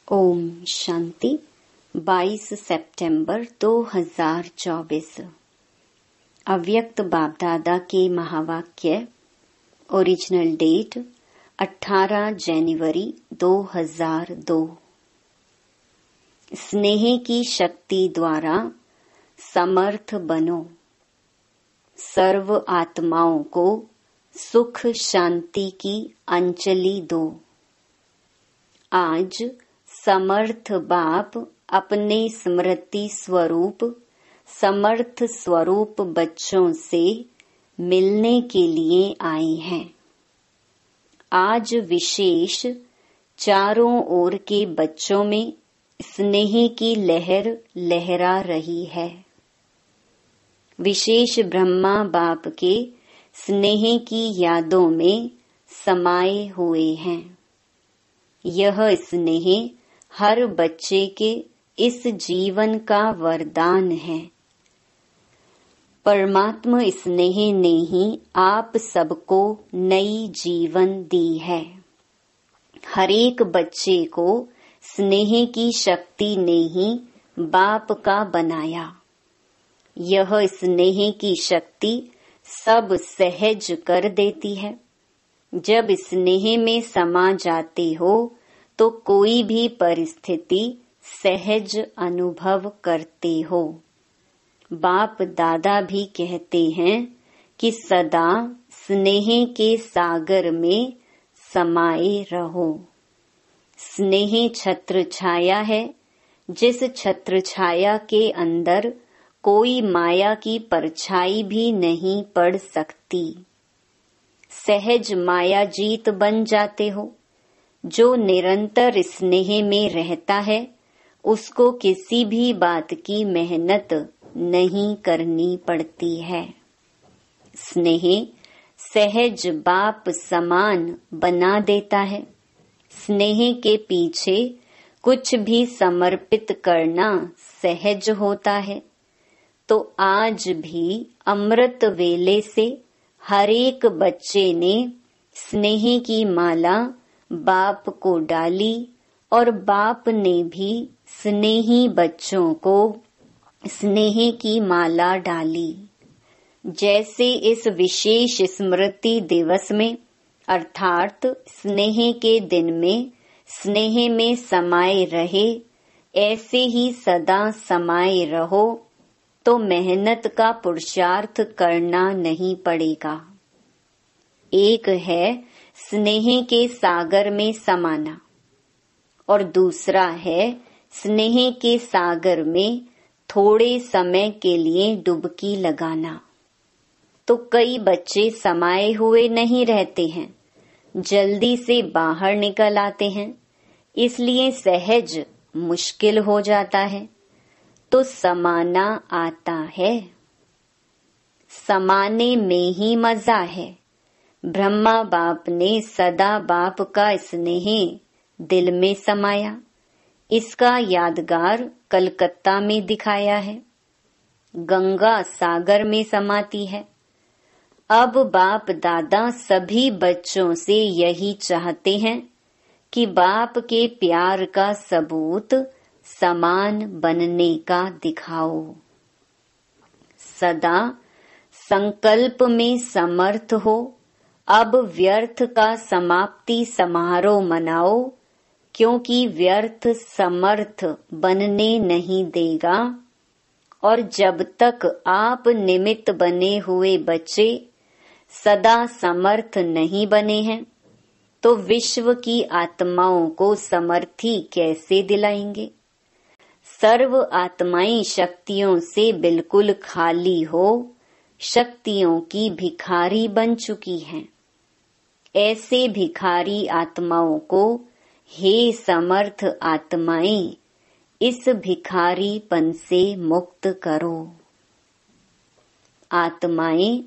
ओम शांति। 22 सितंबर 2024। अव्यक्त बाप दादा के महावाक्य। ओरिजिनल डेट 18 जनवरी 2002। स्नेह की शक्ति द्वारा समर्थ बनो। सर्व आत्माओं को सुख शांति की अंजलि दो। आज समर्थ बाप अपने स्मृति स्वरूप समर्थ स्वरूप बच्चों से मिलने के लिए आए हैं। आज विशेष चारों ओर के बच्चों में स्नेह की लहर लहरा रही है। विशेष ब्रह्मा बाप के स्नेह की यादों में समाये हुए हैं। यह स्नेह हर बच्चे के इस जीवन का वरदान है। परमात्मा स्नेह ने ही आप सबको नई जीवन दी है। हर एक बच्चे को स्नेह की शक्ति ने ही बाप का बनाया। यह स्नेह की शक्ति सब सहज कर देती है। जब स्नेह में समा जाते हो तो कोई भी परिस्थिति सहज अनुभव करते हो। बाप दादा भी कहते हैं कि सदा स्नेह के सागर में समाये रहो। स्नेह छत्र छाया है, जिस छत्र छाया के अंदर कोई माया की परछाई भी नहीं पड़ सकती। सहज माया जीत बन जाते हो। जो निरंतर स्नेह में रहता है उसको किसी भी बात की मेहनत नहीं करनी पड़ती है। स्नेह सहज बाप समान बना देता है। स्नेह के पीछे कुछ भी समर्पित करना सहज होता है। तो आज भी अमृत वेले से हर एक बच्चे ने स्नेह की माला बाप को डाली और बाप ने भी स्नेही बच्चों को स्नेह की माला डाली। जैसे इस विशेष स्मृति दिवस में अर्थात स्नेह के दिन में स्नेह में समाये रहे, ऐसे ही सदा समाये रहो तो मेहनत का पुरुषार्थ करना नहीं पड़ेगा। एक है स्नेह के सागर में समाना और दूसरा है स्नेह के सागर में थोड़े समय के लिए डुबकी लगाना। तो कई बच्चे समाये हुए नहीं रहते हैं, जल्दी से बाहर निकल आते हैं, इसलिए सहज मुश्किल हो जाता है। तो समाना आता है। समाने में ही मजा है। ब्रह्मा बाप ने सदा बाप का स्नेह दिल में समाया। इसका यादगार कलकत्ता में दिखाया है। गंगा सागर में समाती है। अब बाप दादा सभी बच्चों से यही चाहते हैं कि बाप के प्यार का सबूत समान बनने का दिखाओ। सदा संकल्प में समर्थ हो। अब व्यर्थ का समाप्ति समारोह मनाओ, क्योंकि व्यर्थ समर्थ बनने नहीं देगा। और जब तक आप निमित्त बने हुए बच्चे सदा समर्थ नहीं बने हैं तो विश्व की आत्माओं को समर्थी कैसे दिलाएंगे। सर्व आत्माएं शक्तियों से बिल्कुल खाली हो, शक्तियों की भिखारी बन चुकी हैं। ऐसे भिखारी आत्माओं को हे समर्थ आत्माएं, इस भिखारीपन से मुक्त करो। आत्माएं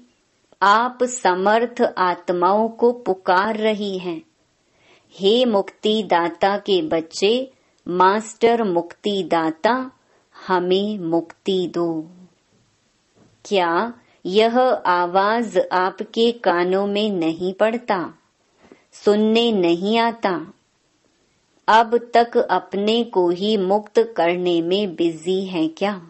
आप समर्थ आत्माओं को पुकार रही हैं। हे मुक्ति दाता के बच्चे, मास्टर मुक्ति दाता, हमें मुक्ति दो। क्या यह आवाज आपके कानों में नहीं पड़ता, सुनने नहीं आता? अब तक अपने को ही मुक्त करने में बिजी हैं क्या?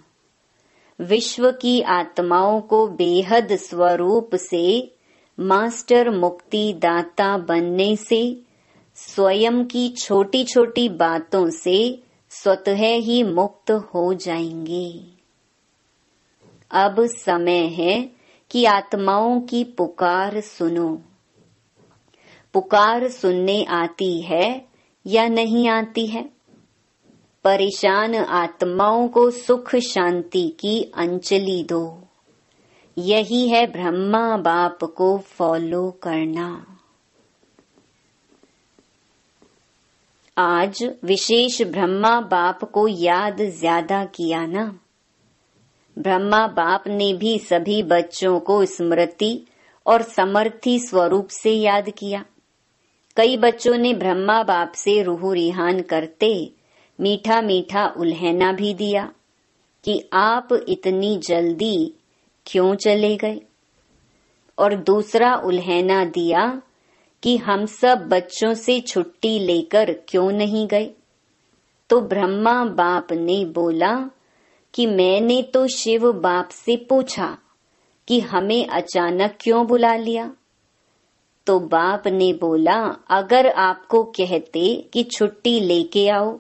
विश्व की आत्माओं को बेहद स्वरूप से मास्टर मुक्ति दाता बनने से स्वयं की छोटी छोटी बातों से स्वतः ही मुक्त हो जाएंगे। अब समय है कि आत्माओं की पुकार सुनो। पुकार सुनने आती है या नहीं आती है? परेशान आत्माओं को सुख शांति की अंजलि दो। यही है ब्रह्मा बाप को फॉलो करना। आज विशेष ब्रह्मा बाप को याद ज्यादा किया ना? ब्रह्मा बाप ने भी सभी बच्चों को स्मृति और समर्थी स्वरूप से याद किया। कई बच्चों ने ब्रह्मा बाप से रूह रिहान करते मीठा मीठा उल्हैना भी दिया कि आप इतनी जल्दी क्यों चले गए, और दूसरा उल्हैना दिया कि हम सब बच्चों से छुट्टी लेकर क्यों नहीं गए। तो ब्रह्मा बाप ने बोला कि मैंने तो शिव बाप से पूछा कि हमें अचानक क्यों बुला लिया। तो बाप ने बोला, अगर आपको कहते कि छुट्टी लेके आओ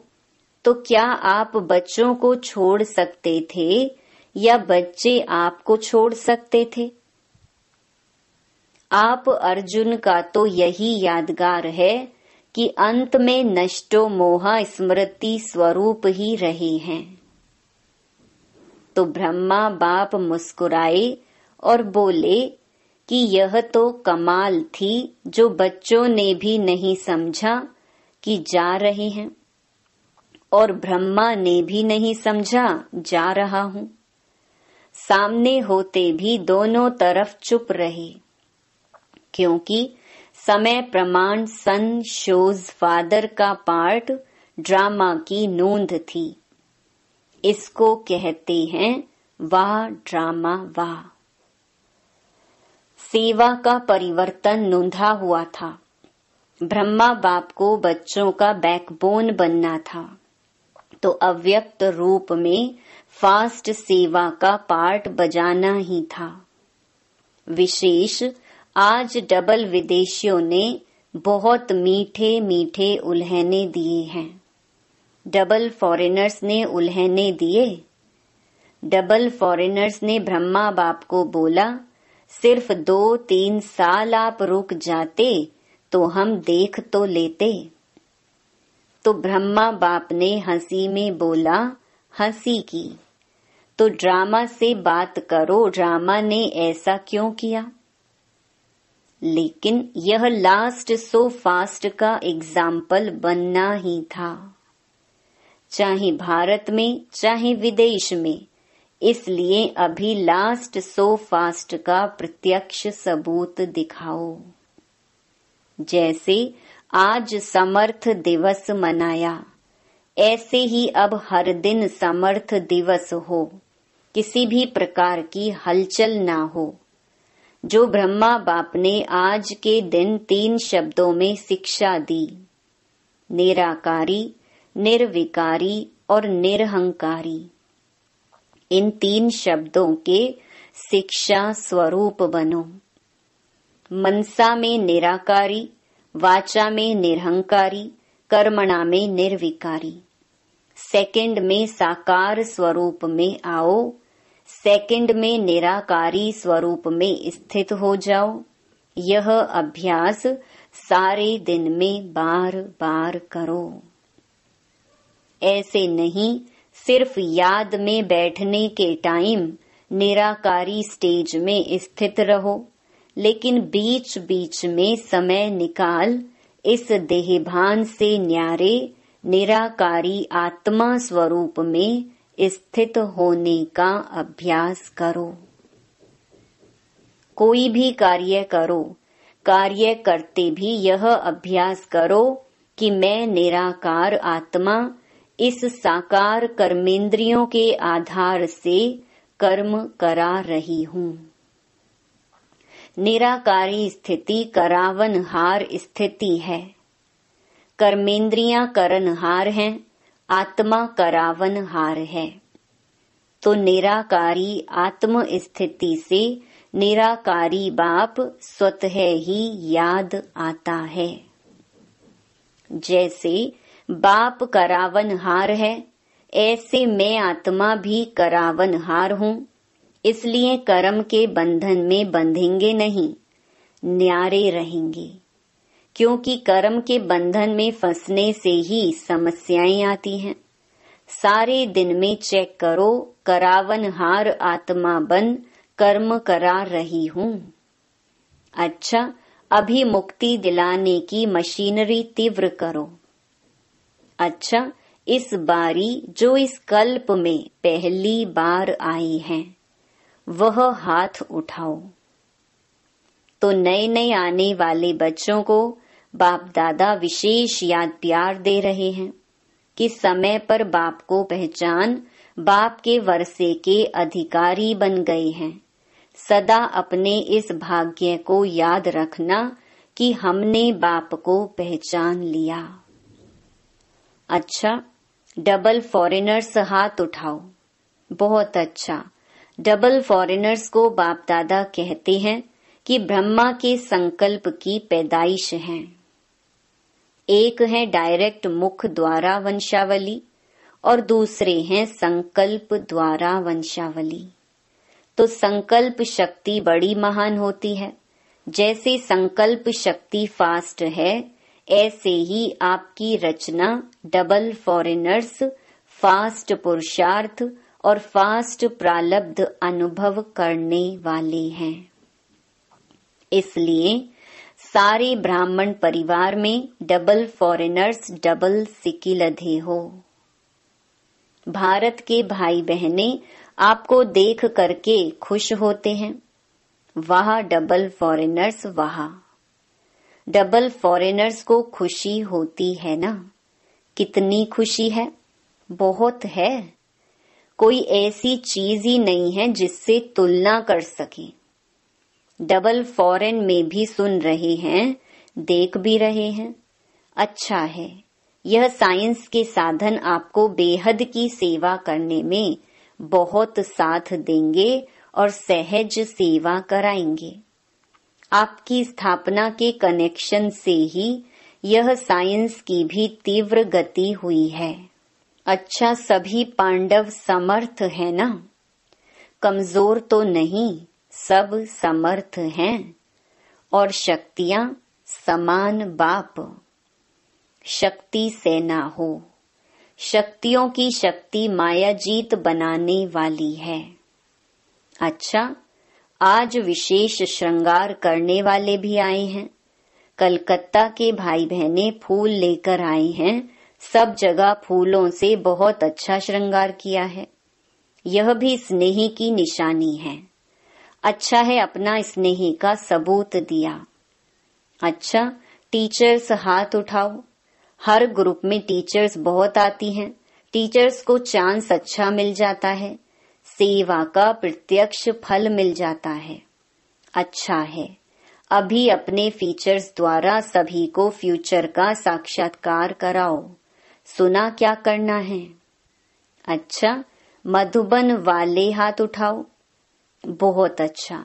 तो क्या आप बच्चों को छोड़ सकते थे या बच्चे आपको छोड़ सकते थे? आप अर्जुन का तो यही यादगार है कि अंत में नष्टो मोहा स्मृति स्वरूप ही रहे हैं। तो ब्रह्मा बाप मुस्कुराए और बोले कि यह तो कमाल थी जो बच्चों ने भी नहीं समझा कि जा रहे हैं, और ब्रह्मा ने भी नहीं समझा जा रहा हूं। सामने होते भी दोनों तरफ चुप रहे, क्योंकि समय प्रमाण सन शोज फादर का पार्ट ड्रामा की नोंद थी। इसको कहते हैं वाह ड्रामा वाह। सेवा का परिवर्तन नोंधा हुआ था। ब्रह्मा बाप को बच्चों का बैकबोन बनना था, तो अव्यक्त रूप में फास्ट सेवा का पार्ट बजाना ही था। विशेष आज डबल विदेशियों ने बहुत मीठे मीठे उल्हैने दिए हैं। डबल फॉरेनर्स ने उल्हैने दिए। डबल फॉरेनर्स ने ब्रह्मा बाप को बोला, सिर्फ 2-3 साल आप रुक जाते तो हम देख तो लेते। तो ब्रह्मा बाप ने हंसी में बोला, हंसी की तो ड्रामा से बात करो, ड्रामा ने ऐसा क्यों किया। लेकिन यह लास्ट सो फास्ट का एग्जाम्पल बनना ही था, चाहे भारत में चाहे विदेश में। इसलिए अभी लास्ट सो फास्ट का प्रत्यक्ष सबूत दिखाओ। जैसे आज समर्थ दिवस मनाया, ऐसे ही अब हर दिन समर्थ दिवस हो, किसी भी प्रकार की हलचल ना हो। जो ब्रह्मा बाप ने आज के दिन 3 शब्दों में शिक्षा दी, निराकारी, निर्विकारी और निरहंकारी। इन 3 शब्दों के शिक्षा स्वरूप बनो। मनसा में निराकारी, वाचा में निरहंकारी, कर्मणा में निर्विकारी। सेकंड में साकार स्वरूप में आओ, सेकंड में निराकारी स्वरूप में स्थित हो जाओ। यह अभ्यास सारे दिन में बार बार करो। ऐसे नहीं सिर्फ याद में बैठने के टाइम निराकारी स्टेज में स्थित रहो, लेकिन बीच बीच में समय निकाल इस देहभान से न्यारे निराकारी आत्मा स्वरूप में स्थित होने का अभ्यास करो। कोई भी कार्य करो, कार्य करते भी यह अभ्यास करो कि मैं निराकार आत्मा इस साकार कर्मेंद्रियों के आधार से कर्म करा रही हूँ। निराकारी स्थिति करावनहार स्थिति है। कर्मेंद्रियां करनहार हैं, आत्मा करावनहार है। तो निराकारी आत्म स्थिति से निराकारी बाप स्वतः ही याद आता है। जैसे बाप करावनहार है, ऐसे मैं आत्मा भी करावनहार हूँ। इसलिए कर्म के बंधन में बंधेंगे नहीं, न्यारे रहेंगे। क्योंकि कर्म के बंधन में फंसने से ही समस्याएं आती हैं। सारे दिन में चेक करो, करावनहार आत्मा बन कर्म करा रही हूँ। अच्छा, अभी मुक्ति दिलाने की मशीनरी तीव्र करो। अच्छा, इस बारी जो इस कल्प में पहली बार आई हैं, वह हाथ उठाओ। तो नए नए आने वाले बच्चों को बाप दादा विशेष याद प्यार दे रहे हैं कि समय पर बाप को पहचान, बाप के वर्षे के अधिकारी बन गए हैं। सदा अपने इस भाग्य को याद रखना कि हमने बाप को पहचान लिया। अच्छा, डबल फॉरेनर्स हाथ उठाओ। बहुत अच्छा। डबल फॉरेनर्स को बाप दादा कहते हैं कि ब्रह्मा के संकल्प की पैदाइश हैं। एक है डायरेक्ट मुख द्वारा वंशावली और दूसरे हैं संकल्प द्वारा वंशावली। तो संकल्प शक्ति बड़ी महान होती है। जैसे संकल्प शक्ति फास्ट है, ऐसे ही आपकी रचना डबल फॉरेनर्स फास्ट पुरुषार्थ और फास्ट प्रालब्ध अनुभव करने वाले हैं। इसलिए सारे ब्राह्मण परिवार में डबल फॉरेनर्स डबल सिकिलधे हो। भारत के भाई बहने आपको देख करके खुश होते हैं। वहाँ डबल फॉरेनर्स, वहाँ डबल फॉरेनर्स को खुशी होती है ना? कितनी खुशी है? बहुत है। कोई ऐसी चीज ही नहीं है जिससे तुलना कर सके। डबल फॉरेन में भी सुन रहे हैं, देख भी रहे हैं। अच्छा है, यह साइंस के साधन आपको बेहद की सेवा करने में बहुत साथ देंगे और सहज सेवा कराएंगे। आपकी स्थापना के कनेक्शन से ही यह साइंस की भी तीव्र गति हुई है। अच्छा, सभी पांडव समर्थ है ना? कमजोर तो नहीं, सब समर्थ हैं। और शक्तियां समान बाप। शक्ति सेना हो। शक्तियों की शक्ति माया जीत बनाने वाली है। अच्छा, आज विशेष श्रृंगार करने वाले भी आए हैं। कलकत्ता के भाई बहने फूल लेकर आए हैं। सब जगह फूलों से बहुत अच्छा श्रृंगार किया है। यह भी स्नेह की निशानी है। अच्छा है, अपना स्नेह का सबूत दिया। अच्छा, टीचर्स हाथ उठाओ। हर ग्रुप में टीचर्स बहुत आती हैं। टीचर्स को चांस अच्छा मिल जाता है। सेवा का प्रत्यक्ष फल मिल जाता है। अच्छा है, अभी अपने फीचर्स द्वारा सभी को फ्यूचर का साक्षात्कार कराओ। सुना क्या करना है? अच्छा, मधुबन वाले हाथ उठाओ। बहुत अच्छा।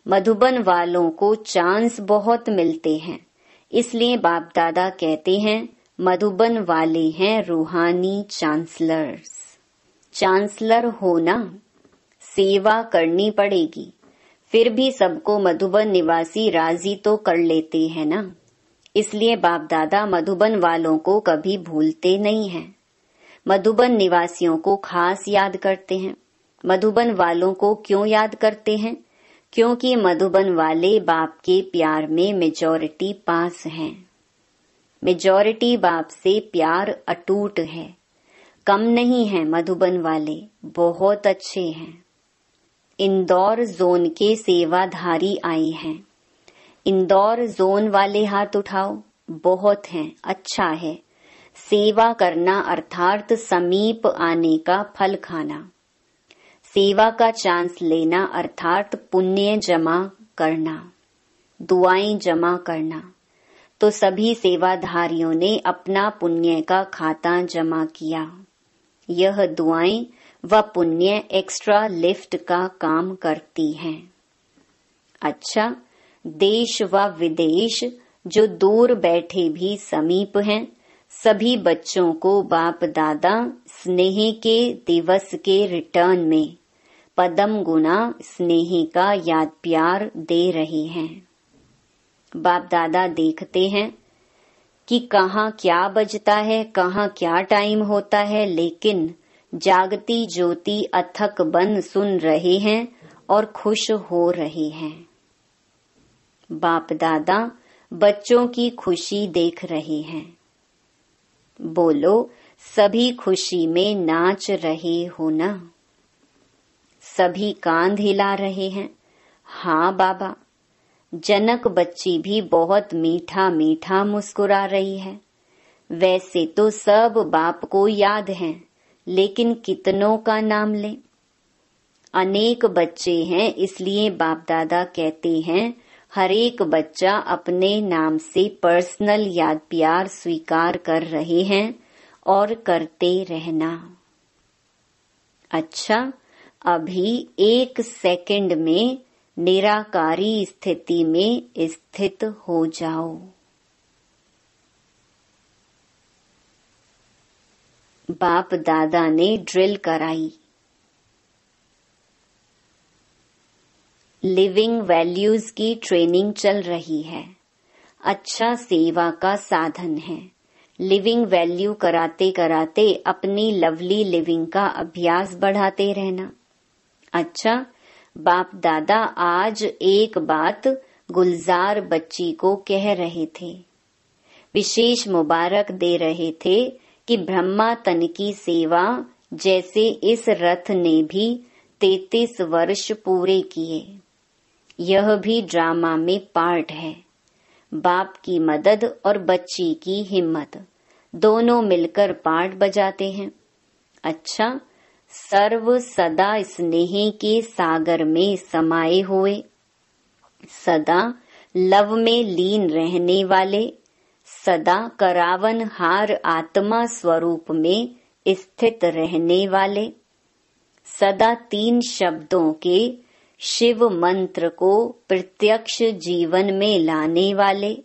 मधुबन वालों को चांस बहुत मिलते हैं। इसलिए बाप दादा कहते हैं मधुबन वाले हैं रूहानी चांसलर्स। चांसलर होना, सेवा करनी पड़ेगी। फिर भी सबको मधुबन निवासी राजी तो कर लेते हैं ना। इसलिए बाप दादा मधुबन वालों को कभी भूलते नहीं हैं। मधुबन निवासियों को खास याद करते हैं। मधुबन वालों को क्यों याद करते हैं? क्योंकि मधुबन वाले बाप के प्यार में मेजॉरिटी पास हैं। मेजॉरिटी बाप से प्यार अटूट है। कम नहीं है मधुबन वाले, बहुत अच्छे हैं। इंदौर जोन के सेवाधारी आए हैं। इंदौर जोन वाले हाथ उठाओ। बहुत हैं, अच्छा है। सेवा करना अर्थात समीप आने का फल खाना। सेवा का चांस लेना अर्थात पुण्य जमा करना, दुआएं जमा करना। तो सभी सेवाधारियों ने अपना पुण्य का खाता जमा किया। यह दुआएं व पुण्य एक्स्ट्रा लिफ्ट का काम करती हैं। अच्छा, देश व विदेश जो दूर बैठे भी समीप हैं, सभी बच्चों को बाप दादा स्नेह के दिवस के रिटर्न में पदम गुना स्नेह का याद प्यार दे रहे हैं। बाप दादा देखते हैं कि कहाँ क्या बजता है, कहाँ क्या टाइम होता है, लेकिन जागती ज्योति अथक बन सुन रहे हैं और खुश हो रहे हैं। बाप दादा बच्चों की खुशी देख रहे हैं। बोलो, सभी खुशी में नाच रहे हो ना? सभी कांध हिला रहे हैं। हाँ बाबा। जनक बच्ची भी बहुत मीठा मीठा मुस्कुरा रही है। वैसे तो सब बाप को याद है, लेकिन कितनों का नाम लें? अनेक बच्चे हैं, इसलिए बाप दादा कहते हैं हर एक बच्चा अपने नाम से पर्सनल याद प्यार स्वीकार कर रहे हैं और करते रहना। अच्छा, अभी 1 सेकंड में निराकारी स्थिति में स्थित हो जाओ। बाप दादा ने ड्रिल कराई। लिविंग वैल्यूज की ट्रेनिंग चल रही है। अच्छा सेवा का साधन है। लिविंग वैल्यू कराते कराते अपनी लवली लिविंग का अभ्यास बढ़ाते रहना। अच्छा, बाप दादा आज एक बात गुलजार बच्ची को कह रहे थे। विशेष मुबारक दे रहे थे कि ब्रह्मा तन की सेवा जैसे इस रथ ने भी 33 वर्ष पूरे किए। यह भी ड्रामा में पार्ट है। बाप की मदद और बच्ची की हिम्मत दोनों मिलकर पार्ट बजाते हैं। अच्छा, सर्व सदा स्नेह के सागर में समाये हुए, सदा लव में लीन रहने वाले, सदा करावन हार आत्मा स्वरूप में स्थित रहने वाले, सदा 3 शब्दों के शिव मंत्र को प्रत्यक्ष जीवन में लाने वाले,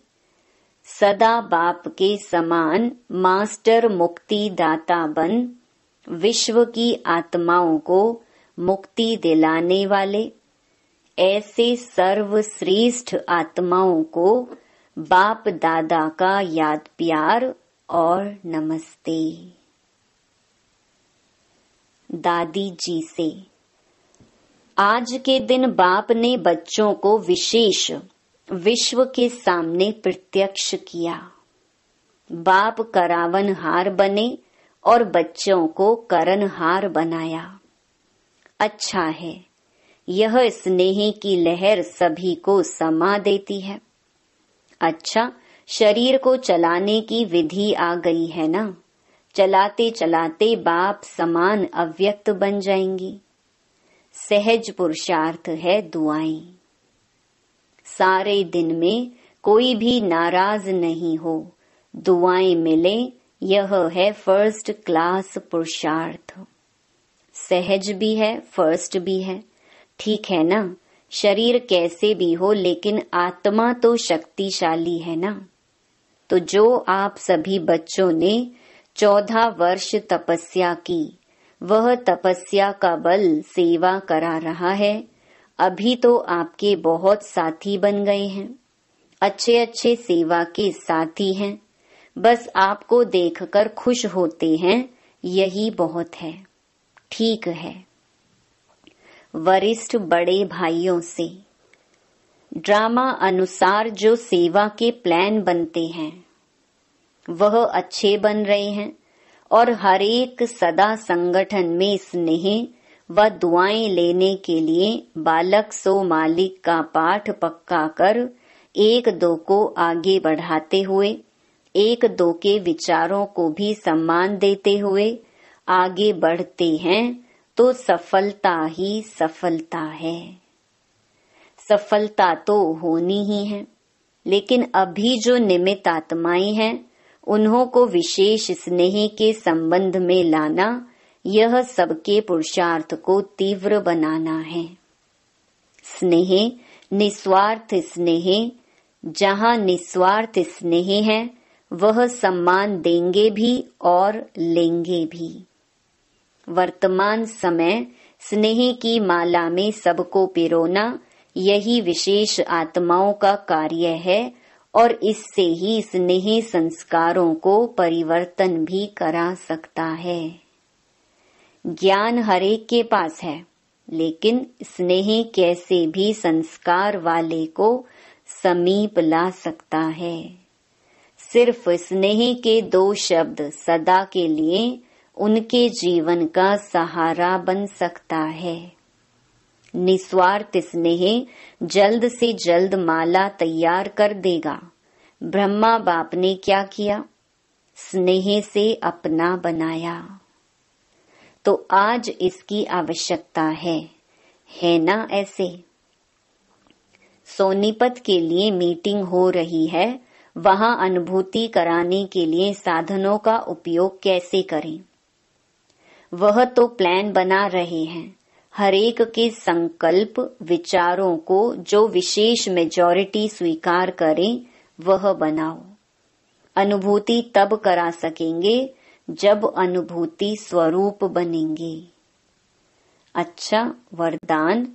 सदा बाप के समान मास्टर मुक्ति दाता बन विश्व की आत्माओं को मुक्ति दिलाने वाले, ऐसे सर्वश्रेष्ठ आत्माओं को बाप दादा का याद प्यार और नमस्ते। दादी जी से, आज के दिन बाप ने बच्चों को विशेष विश्व के सामने प्रत्यक्ष किया। बाप करावनहार बने और बच्चों को करनहार बनाया। अच्छा है, यह स्नेह की लहर सभी को समा देती है। अच्छा, शरीर को चलाने की विधि आ गई है ना? चलाते चलाते बाप समान अव्यक्त बन जाएंगी। सहज पुरुषार्थ है दुआएं। सारे दिन में कोई भी नाराज नहीं हो, दुआएं मिले, यह है फर्स्ट क्लास पुरुषार्थ। सहज भी है, फर्स्ट भी है। ठीक है ना? शरीर कैसे भी हो, लेकिन आत्मा तो शक्तिशाली है ना? तो जो आप सभी बच्चों ने 14 वर्ष तपस्या की, वह तपस्या का बल सेवा करा रहा है। अभी तो आपके बहुत साथी बन गए हैं, अच्छे अच्छे सेवा के साथी हैं। बस आपको देखकर खुश होते हैं, यही बहुत है। ठीक है। वरिष्ठ बड़े भाइयों से, ड्रामा अनुसार जो सेवा के प्लान बनते हैं वह अच्छे बन रहे हैं और हर एक सदा संगठन में स्नेह व दुआएं लेने के लिए बालक सो मालिक का पाठ पक्का कर 1-2 को आगे बढ़ाते हुए, 1-2 के विचारों को भी सम्मान देते हुए आगे बढ़ते हैं तो सफलता ही सफलता है। सफलता तो होनी ही है। लेकिन अभी जो निमित्त आत्माएं हैं उन्हों को विशेष स्नेह के संबंध में लाना, यह सबके पुरुषार्थ को तीव्र बनाना है। स्नेह, निस्वार्थ स्नेह, जहाँ निस्वार्थ स्नेह है वह सम्मान देंगे भी और लेंगे भी। वर्तमान समय स्नेह की माला में सबको पिरोना, यही विशेष आत्माओं का कार्य है और इससे ही स्नेह संस्कारों को परिवर्तन भी करा सकता है। ज्ञान हरेक के पास है, लेकिन स्नेह कैसे भी संस्कार वाले को समीप ला सकता है। सिर्फ स्नेह के 2 शब्द सदा के लिए उनके जीवन का सहारा बन सकता है। निस्वार्थ स्नेह जल्द से जल्द माला तैयार कर देगा। ब्रह्मा बाप ने क्या किया? स्नेह से अपना बनाया। तो आज इसकी आवश्यकता है ना? ऐसे सोनीपत के लिए मीटिंग हो रही है, वहां अनुभूति कराने के लिए साधनों का उपयोग कैसे करें, वह तो प्लान बना रहे हैं। हरेक के संकल्प विचारों को जो विशेष मेजॉरिटी स्वीकार करें वह बनाओ। अनुभूति तब करा सकेंगे जब अनुभूति स्वरूप बनेंगे। अच्छा वरदान,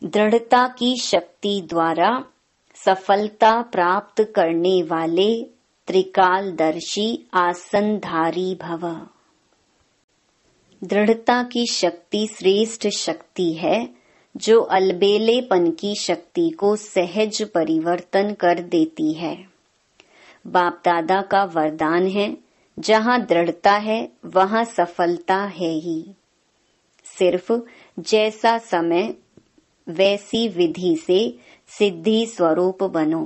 दृढ़ता की शक्ति द्वारा सफलता प्राप्त करने वाले त्रिकालदर्शी आसनधारी भव। दृढ़ता की शक्ति श्रेष्ठ शक्ति है जो अलबेलेपन की शक्ति को सहज परिवर्तन कर देती है। बाप दादा का वरदान है, जहाँ दृढ़ता है वहाँ सफलता है ही। सिर्फ जैसा समय वैसी विधि से सिद्धि स्वरूप बनो।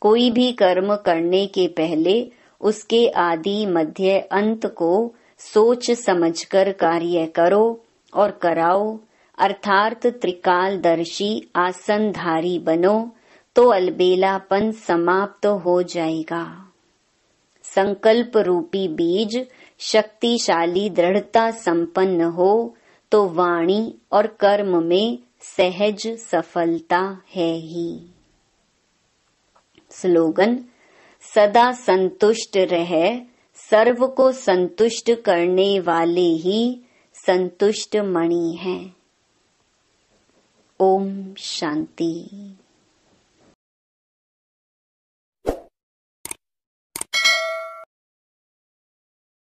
कोई भी कर्म करने के पहले उसके आदि मध्य अंत को सोच समझकर कार्य करो और कराओ, अर्थात त्रिकालदर्शी आसनधारी बनो तो अलबेलापन समाप्त हो जाएगा। संकल्प रूपी बीज शक्तिशाली दृढ़ता संपन्न हो तो वाणी और कर्म में सहज सफलता है ही। स्लोगन, सदा संतुष्ट रह, सर्व को संतुष्ट करने वाले ही संतुष्ट मणि हैं। ओम शांति।